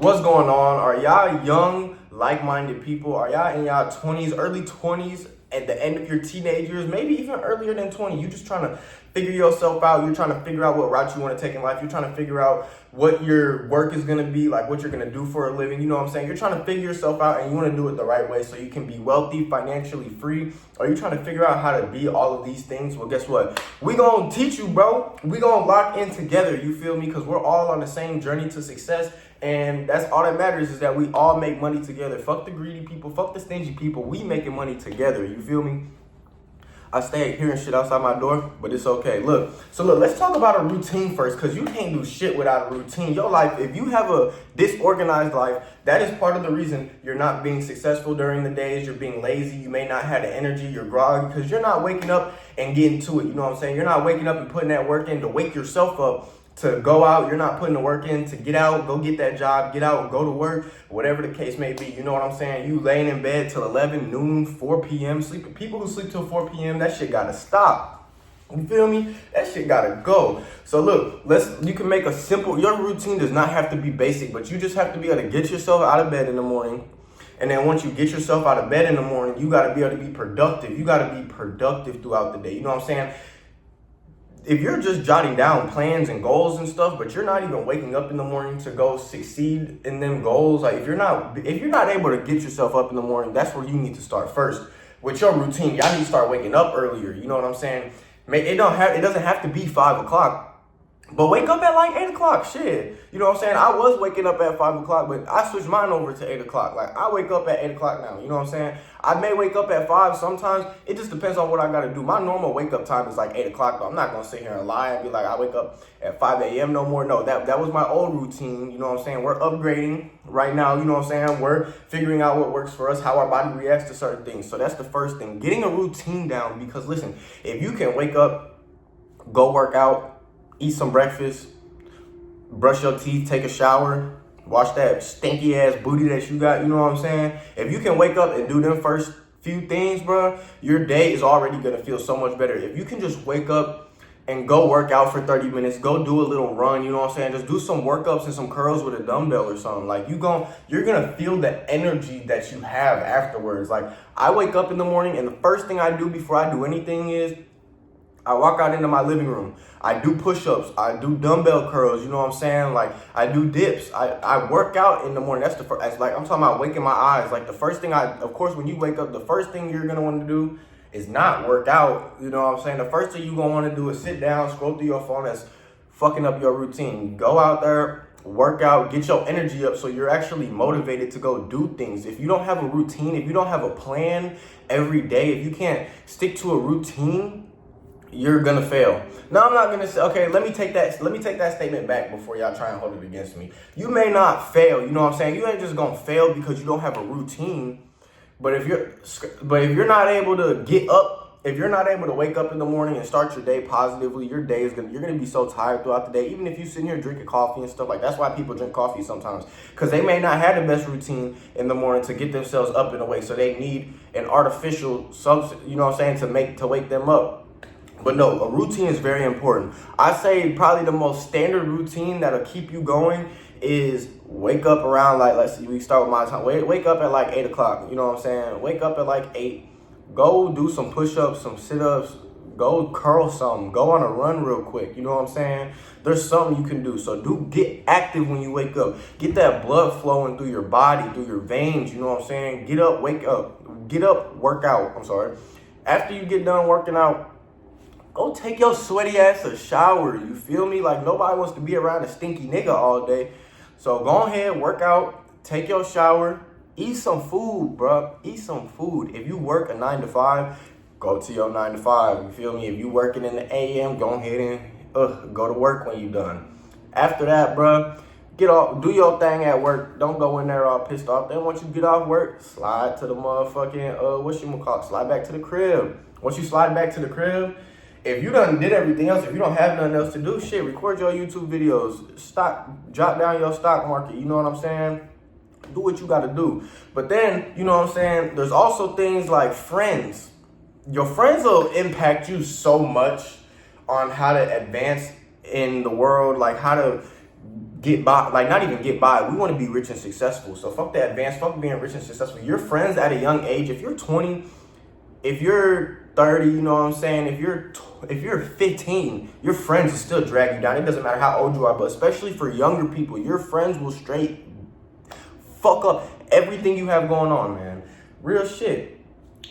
What's going on? Are y'all young, like-minded people? Are y'all in y'all 20s, early 20s, at the end of your teenage years, maybe even earlier than 20? You just trying to figure yourself out. You're trying to figure out what route you want to take in life. You're trying to figure out what your work is going to be, like what you're going to do for a living. You know what I'm saying? You're trying to figure yourself out and you want to do it the right way so you can be wealthy, financially free. Or you're trying to figure out how to be all of these things. Well, guess what? We going to teach you, bro. We going to lock in together. You feel me? Because we're all on the same journey to success. And that's all that matters, is that we all make money together. Fuck the greedy people. Fuck the stingy people. We making money together. You feel me? I stay hearing shit outside my door, but it's okay. Look, let's talk about a routine first, because you can't do shit without a routine. Your life, if you have a disorganized life, that is part of the reason you're not being successful during the days. You're being lazy. You may not have the energy. You're groggy because you're not waking up and getting to it. You know what I'm saying? You're not waking up and putting that work in to wake yourself up to go out. You're not putting the work in to get out, go get that job, get out, go to work, whatever the case may be. You know what I'm saying? You laying in bed till 11, noon, 4 p.m. sleeping. People who sleep till 4 p.m., that shit gotta stop. You feel me? That shit gotta go. So look, you can make a simple, your routine does not have to be basic, but you just have to be able to get yourself out of bed in the morning. And then once you get yourself out of bed in the morning, you gotta be able to be productive. You gotta be productive throughout the day. You know what I'm saying? If you're just jotting down plans and goals and stuff, but you're not even waking up in the morning to go succeed in them goals, like if you're not able to get yourself up in the morning, that's where you need to start first with your routine. Y'all need to start waking up earlier. You know what I'm saying? It doesn't have to be 5 o'clock. But wake up at like 8 o'clock, shit. You know what I'm saying? I was waking up at 5 o'clock, but I switched mine over to 8 o'clock. Like, I wake up at 8 o'clock now, you know what I'm saying? I may wake up at 5 sometimes. It just depends on what I got to do. My normal wake up time is like 8 o'clock, but I'm not going to sit here and lie and be like, I wake up at 5 a.m. no more. No, that was my old routine, you know what I'm saying? We're upgrading right now, you know what I'm saying? We're figuring out what works for us, how our body reacts to certain things. So that's the first thing, getting a routine down, because listen, if you can wake up, go work out, eat some breakfast, brush your teeth, take a shower, wash that stinky ass booty that you got, you know what I'm saying? If you can wake up and do them first few things, bro, your day is already gonna feel so much better. If you can just wake up and go work out for 30 minutes, go do a little run, you know what I'm saying? Just do some workups and some curls with a dumbbell or something. Like you're gonna feel the energy that you have afterwards. Like I wake up in the morning and the first thing I do before I do anything is I walk out into my living room. I do push-ups. I do dumbbell curls. You know what I'm saying? Like I do dips. I work out in the morning. That's the first. That's like I'm talking about waking my eyes. Like the first thing of course, when you wake up, the first thing you're gonna want to do is not work out. You know what I'm saying? The first thing you're gonna want to do is sit down, scroll through your phone. That's fucking up your routine. Go out there, work out, get your energy up so you're actually motivated to go do things. If you don't have a routine, if you don't have a plan every day, if you can't stick to a routine, you're gonna fail. Now I'm not gonna say, okay, let me take that statement back before y'all try and hold it against me. You may not fail, you know what I'm saying? You ain't just gonna fail because you don't have a routine. But if you're not able to get up, if you're not able to wake up in the morning and start your day positively, you're gonna be so tired throughout the day. Even if you sitting here drinking coffee and stuff, like that's why people drink coffee sometimes, because they may not have the best routine in the morning to get themselves up in a way, so they need an artificial substance, you know what I'm saying, to wake them up. But no, a routine is very important. I say probably the most standard routine that'll keep you going is wake up around, like, let's see, we start with my time. Wake up at like 8 o'clock, you know what I'm saying? Wake up at like 8. Go do some push-ups, some sit-ups, go curl something, go on a run real quick, you know what I'm saying? There's something you can do. So get active when you wake up. Get that blood flowing through your body, through your veins, you know what I'm saying? Get up, wake up, get up, work out, After you get done working out, go take your sweaty ass a shower, you feel me? Like nobody wants to be around a stinky nigga all day. So go ahead, work out, take your shower, eat some food, bro. Eat some food. If you work a 9 to 5, go to your 9 to 5, you feel me? If you working in the AM, go ahead and go to work when you done. After that, bro, get off, do your thing at work. Don't go in there all pissed off. Then once you get off work, slide to the motherfucking, slide back to the crib. Once you slide back to the crib, if you done did everything else, if you don't have nothing else to do, shit, record your YouTube videos, jot down your stock market, you know what I'm saying? Do what you got to do. But then, you know what I'm saying, there's also things like friends. Your friends will impact you so much on how to advance in the world, like how to get by, like not even get by. We want to be rich and successful. So fuck that advance, fuck being rich and successful. Your friends at a young age, if you're 20, if you're 30, you know what I'm saying? If you're 15, your friends will still drag you down. It doesn't matter how old you are, but especially for younger people, your friends will straight fuck up everything you have going on, man. Real shit.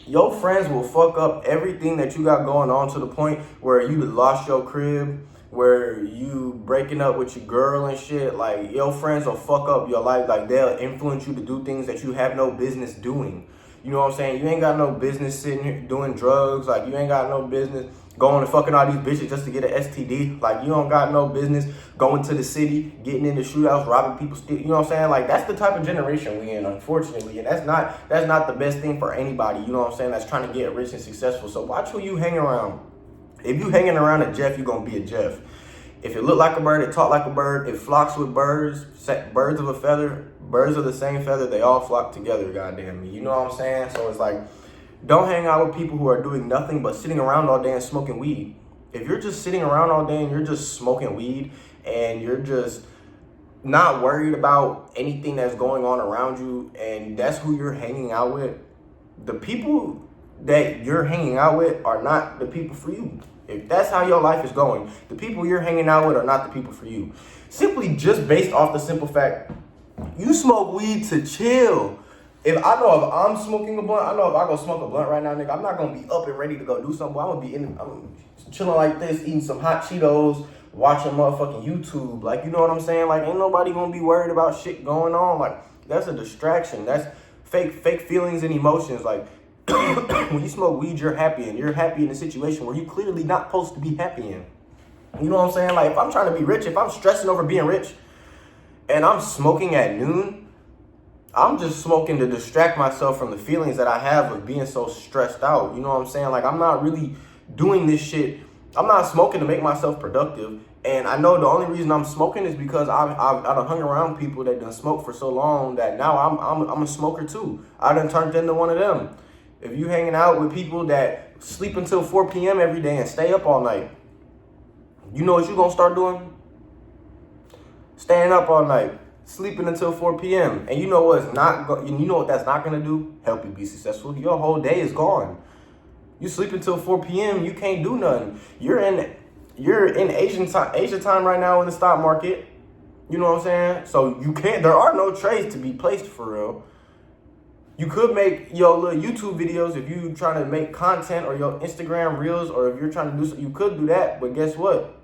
Your friends will fuck up everything that you got going on to the point where you lost your crib, where you breaking up with your girl and shit. Like, your friends will fuck up your life. Like, they'll influence you to do things that you have no business doing. You know what I'm saying? You ain't got no business sitting here doing drugs. Like, you ain't got no business going and fucking all these bitches just to get an STD. Like, you don't got no business going to the city, getting into shootouts, robbing people. You know what I'm saying? Like, that's the type of generation we in, unfortunately. And that's not the best thing for anybody, you know what I'm saying, that's trying to get rich and successful. So watch who you hang around. If you hanging around a Jeff, you're going to be a Jeff. If it look like a bird, it talk like a bird, it flocks with birds, birds of a feather, birds of the same feather, they all flock together, goddamn me. You know what I'm saying? So it's like, don't hang out with people who are doing nothing but sitting around all day and smoking weed. If you're just sitting around all day and you're just smoking weed and you're just not worried about anything that's going on around you and that's who you're hanging out with, the people that you're hanging out with are not the people for you. If that's how your life is going, the people you're hanging out with are not the people for you. Simply just based off the simple fact, you smoke weed to chill. If I'm smoking a blunt, I know if I go smoke a blunt right now, nigga, I'm not gonna be up and ready to go do something. I'm chilling like this, eating some hot Cheetos, watching motherfucking YouTube. Like, you know what I'm saying? Like, ain't nobody gonna be worried about shit going on. Like, that's a distraction. That's fake feelings and emotions. Like, when you smoke weed, you're happy, and you're happy in a situation where you clearly not supposed to be happy in. You know what I'm saying? Like, if I'm trying to be rich, if I'm stressing over being rich, and I'm smoking at noon, I'm just smoking to distract myself from the feelings that I have of being so stressed out. You know what I'm saying? Like, I'm not really doing this shit. I'm not smoking to make myself productive. And I know the only reason I'm smoking is because I done hung around people that done smoked for so long that now I'm a smoker too. I done turned into one of them. If you hanging out with people that sleep until 4 p.m. every day and stay up all night, you know what you gonna start doing? Staying up all night, sleeping until 4 p.m. And you know what that's not gonna do? Help you be successful. Your whole day is gone. You sleep until 4 p.m. You can't do nothing. You're in Asian time right now in the stock market. You know what I'm saying? So there are no trades to be placed for real. You could make your little YouTube videos if you're trying to make content, or your Instagram reels, or if you're trying to do something, you could do that. But guess what?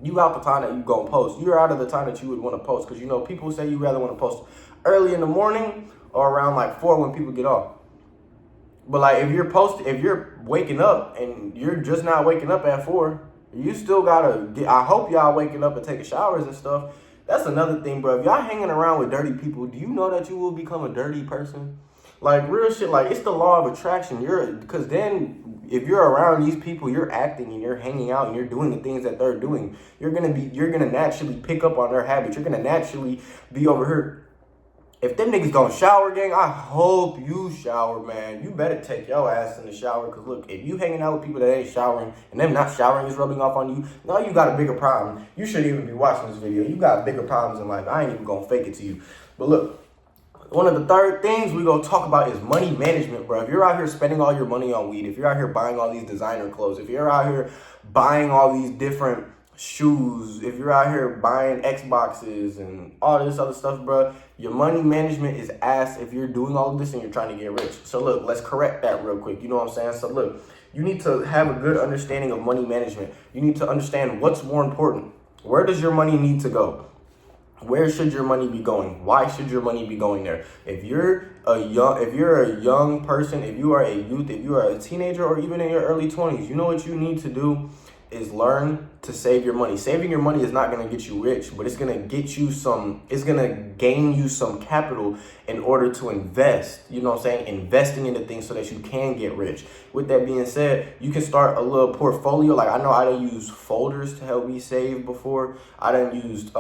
You out the time that you gonna post. You're out of the time that you would want to post, because you know people say you rather want to post early in the morning or around like 4 when people get off. But like if you're waking up and you're just not waking up at 4, you still gotta I hope y'all waking up and taking showers and stuff. That's another thing, bro. If y'all hanging around with dirty people, do you know that you will become a dirty person? Like, real shit, like, it's the law of attraction. Because then, if you're around these people, you're acting and you're hanging out and you're doing the things that they're doing. You're gonna naturally pick up on their habits. You're gonna naturally be over here. If them niggas don't shower, gang, I hope you shower, man. You better take your ass in the shower. Because, look, if you hanging out with people that ain't showering and them not showering is rubbing off on you, now you got a bigger problem. You shouldn't even be watching this video. You got bigger problems in life. I ain't even gonna fake it to you. But look, one of the third things we gonna talk about is money management, bro. If you're out here spending all your money on weed, if you're out here buying all these designer clothes, if you're out here buying all these different shoes, if you're out here buying Xboxes and all this other stuff, bro, your money management is ass if you're doing all of this and you're trying to get rich. So look, let's correct that real quick. You know what I'm saying? So look, you need to have a good understanding of money management. You need to understand what's more important. Where does your money need to go? Where should your money be going? Why should your money be going there? If you're a young person, if you are a youth, if you are a teenager, or even in your early 20s, you know what you need to do is learn to save your money. Saving your money is not going to get you rich, but it's going to gain you some capital in order to invest. You know what I'm saying? Investing into things so that you can get rich. With that being said, you can start a little portfolio. Like, I know I done used folders to help me save before. I done used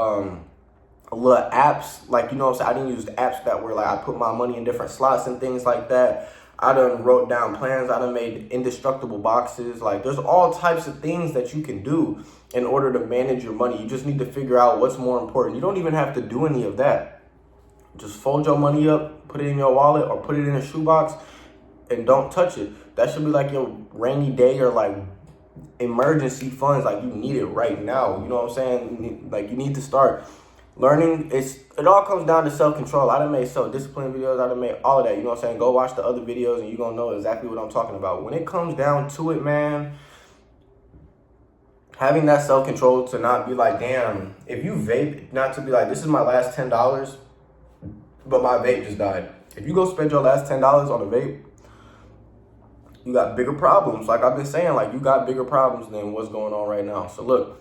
little apps, like, you know what I'm saying, I didn't use the apps that were like I put my money in different slots and things like that. I done wrote down plans. I done made indestructible boxes. Like, there's all types of things that you can do in order to manage your money. You just need to figure out what's more important. You don't even have to do any of that. Just fold your money up, put it in your wallet or put it in a shoebox, and don't touch it. That should be like your rainy day or like emergency funds. Like, you need it right now. You know what I'm saying? Like, you need to start learning. It all comes down to self-control. I done made self-discipline videos. I done made all of that. You know what I'm saying? Go watch the other videos and you're going to know exactly what I'm talking about. When it comes down to it, man, having that self-control to not be like, damn, if you vape, not to be like, this is my last $10, but my vape just died. If you go spend your last $10 on a vape, you got bigger problems. Like I've been saying, like, you got bigger problems than what's going on right now. So look,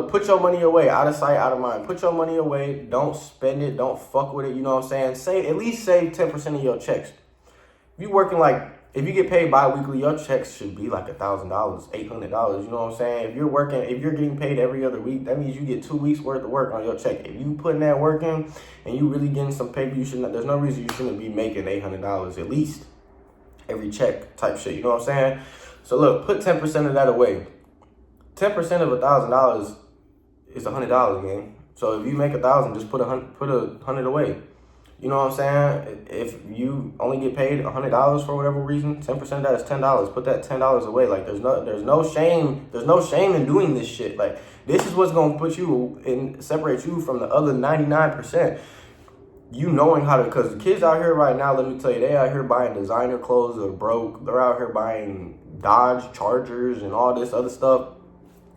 put your money away, out of sight, out of mind. Put your money away. Don't spend it. Don't fuck with it. You know what I'm saying? At least save 10% of your checks. If you get paid bi-weekly, your checks should be like $1,000, $800. You know what I'm saying? If you're getting paid every other week, that means you get 2 weeks worth of work on your check. If you putting that work in and you really getting some paper, there's no reason you shouldn't be making $800 at least every check type shit. You know what I'm saying? So look, put 10% of that away. 10% of $1,000 is $100, man. So if you make 1,000, just put $100 away. You know what I'm saying? If you only get paid $100 for whatever reason, 10% of that is $10. Put that $10 away. Like, there's no shame. There's no shame in doing this shit. Like, this is what's gonna put you and separate you from the other 99%. You knowing how to, because the kids out here right now, let me tell you, they out here buying designer clothes that are broke. They're out here buying Dodge Chargers and all this other stuff,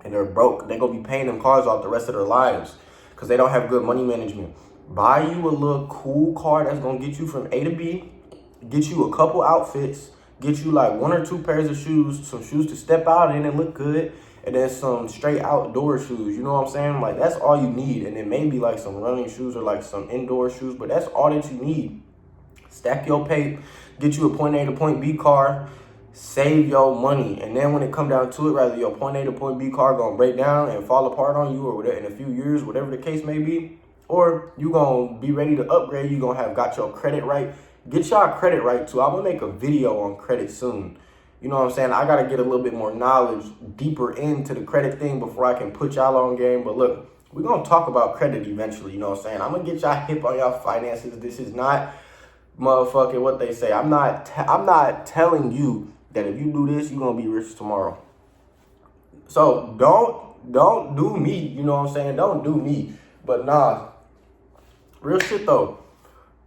and they're broke. They're gonna be paying them cars off the rest of their lives because they don't have good money management. Buy you a little cool car that's gonna get you from A to B, get you a couple outfits, get you like 1 or 2 pairs of shoes, some shoes to step out in and look good, and then some straight outdoor shoes. You know what I'm saying? Like, that's all you need. And then maybe like some running shoes or like some indoor shoes, but that's all that you need. Stack your pay, get you a point A to point B car, save your money. And then when it come down to it, rather your point A to point B car gonna break down and fall apart on you or whatever, in a few years, whatever the case may be, or you gonna be ready to upgrade, you gonna have got your credit right. Get y'all credit right too. I'm gonna make a video on credit soon. You know what I'm saying? I gotta get a little bit more knowledge deeper into the credit thing before I can put y'all on game. But look, we're gonna talk about credit eventually, you know what I'm saying? I'm gonna get y'all hip on y'all finances. This is not motherfucking what they say. I'm not telling you that if you do this, you're gonna be rich tomorrow. So don't do me, you know what I'm saying? Don't do me. But nah, real shit though.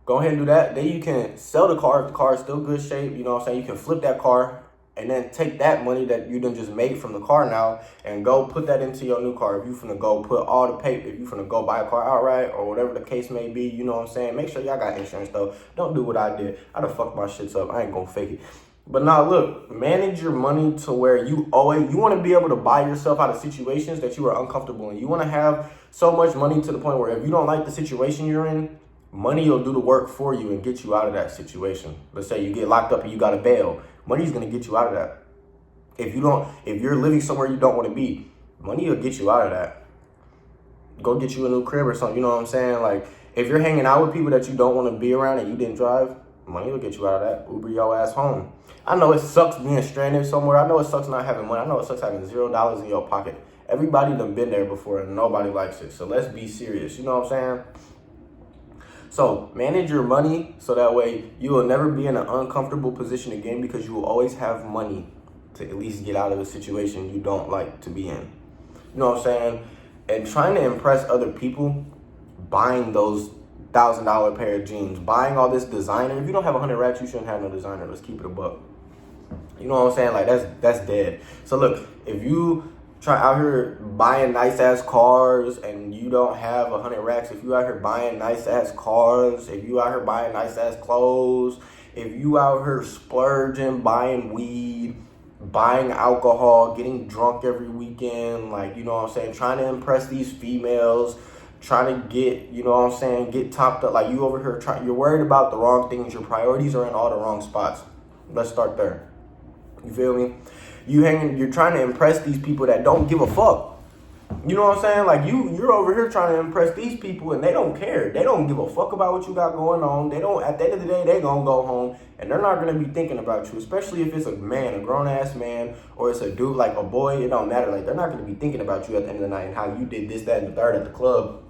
Go ahead and do that. Then you can sell the car if the car is still good shape. You know what I'm saying? You can flip that car and then take that money that you done just made from the car now and go put that into your new car. If you finna go put all the paper, if you finna go buy a car outright or whatever the case may be, you know what I'm saying? Make sure y'all got insurance though. Don't do what I did. I done fucked my shits up. I ain't gonna fake it. But now look, manage your money to where you want to be able to buy yourself out of situations that you are uncomfortable in. You want to have so much money to the point where if you don't like the situation you're in, money will do the work for you and get you out of that situation. Let's say you get locked up and you got a bail. Money's going to get you out of that. If you're living somewhere you don't want to be, money will get you out of that. Go get you a new crib or something, you know what I'm saying? Like, if you're hanging out with people that you don't want to be around and you didn't drive, money will get you out of that. Uber your ass home. I know it sucks being stranded somewhere. I know it sucks not having money. I know it sucks having $0 in your pocket. Everybody done been there before and nobody likes it. So let's be serious. You know what I'm saying? So manage your money so that way you will never be in an uncomfortable position again because you will always have money to at least get out of a situation you don't like to be in. You know what I'm saying? And trying to impress other people, buying those $1,000 pair of jeans, buying all this designer. If you don't have 100 racks, you shouldn't have no designer. Let's keep it a buck. You know what I'm saying? Like, that's dead. So look, if you try out here buying nice ass cars and you don't have 100 racks, if you out here buying nice ass cars, if you out here buying nice ass clothes, if you out here splurging, buying weed, buying alcohol, getting drunk every weekend, like, you know what I'm saying, trying to impress these females, trying to get, you know what I'm saying, get topped up, like you over here you're worried about the wrong things. Your priorities are in all the wrong spots. Let's start there. You feel me? You're trying to impress these people that don't give a fuck. You know what I'm saying? Like you're over here trying to impress these people and they don't care. They don't give a fuck about what you got going on. They don't, at the end of the day, they gonna go home and they're not gonna be thinking about you, especially if it's a man, a grown ass man, or it's a dude, like a boy, it don't matter. Like they're not gonna be thinking about you at the end of the night and how you did this, that, and the third at the club.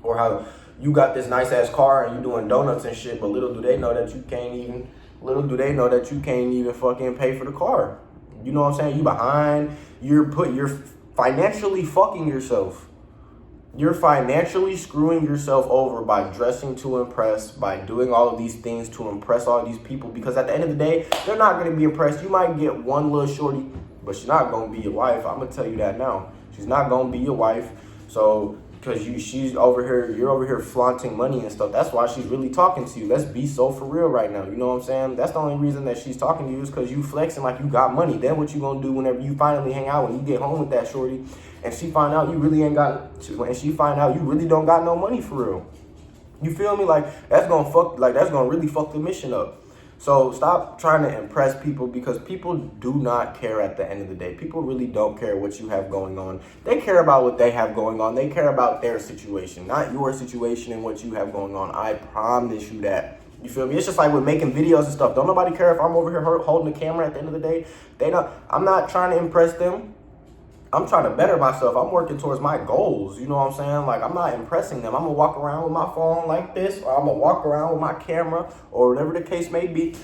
Or how you got this nice ass car and you doing donuts and shit, but little do they know that you can't even fucking pay for the car. You know what I'm saying? You behind, you're financially fucking yourself. You're financially screwing yourself over by dressing to impress, by doing all of these things to impress all these people, because at the end of the day, they're not going to be impressed. You might get one little shorty, but she's not going to be your wife. I'm going to tell you that now. She's not going to be your wife. So, because you're over here flaunting money and stuff. That's why she's really talking to you. Let's be so for real right now. You know what I'm saying? That's the only reason that she's talking to you is because you flexing like you got money. Then what you gonna do whenever you finally hang out, when you get home with that shorty, and she find out you really don't got no money for real. You feel me? Like that's gonna really fuck the mission up. So stop trying to impress people, because people do not care at the end of the day. People really don't care what you have going on. They care about what they have going on. They care about their situation, not your situation and what you have going on. I promise you that. You feel me? It's just like with making videos and stuff. Don't nobody care if I'm over here holding the camera at the end of the day. I'm not trying to impress them. I'm trying to better myself. I'm working towards my goals. You know what I'm saying? Like, I'm not impressing them. I'm going to walk around with my phone like this, or I'm going to walk around with my camera, or whatever the case may be.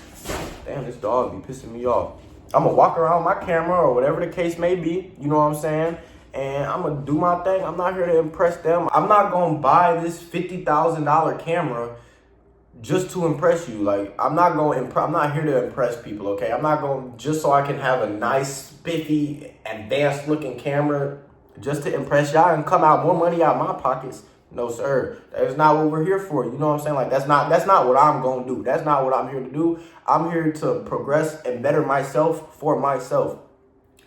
Damn, this dog be pissing me off. I'm going to walk around with my camera, or whatever the case may be. You know what I'm saying? And I'm going to do my thing. I'm not here to impress them. I'm not going to buy this $50,000 camera just to impress you. Like, I'm not here to impress people, okay? I'm not going just so I can have a nice, spiffy, advanced looking camera just to impress y'all and come out more money out of my pockets. No, sir. That is not what we're here for. You know what I'm saying? Like, that's not what I'm going to do. That's not what I'm here to do. I'm here to progress and better myself for myself.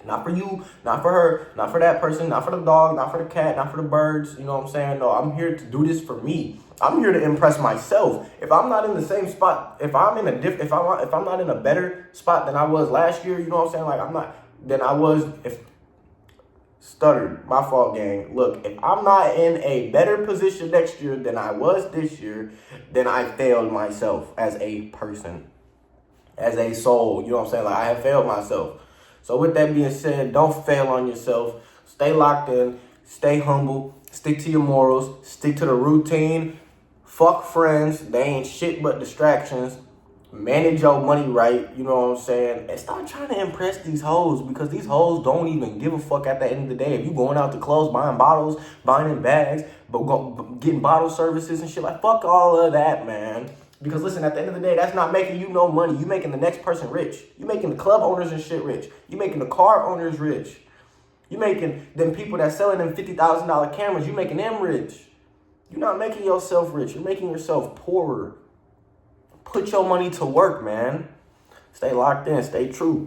Not for you, not for her, not for that person, not for the dog, not for the cat, not for the birds. You know what I'm saying? No, I'm here to do this for me. I'm here to impress myself. If I'm not in the same spot, if I'm not in a better spot than I was last year, you know what I'm saying? Stuttered, my fault, gang. Look, if I'm not in a better position next year than I was this year, then I failed myself as a person, as a soul. You know what I'm saying? Like, I have failed myself. So with that being said, don't fail on yourself. Stay locked in. Stay humble. Stick to your morals. Stick to the routine. Fuck friends. They ain't shit but distractions. Manage your money right. You know what I'm saying? And stop trying to impress these hoes, because these hoes don't even give a fuck at the end of the day. If you going out to clubs, buying bottles, buying in bags, but getting bottle services and shit, like, fuck all of that, man. Because listen, at the end of the day, that's not making you no money. You making the next person rich. You making the club owners and shit rich. You making the car owners rich. You making them people that selling them $50,000 cameras, you making them rich. You're not making yourself rich. You're making yourself poorer. Put your money to work, man. Stay locked in. Stay true.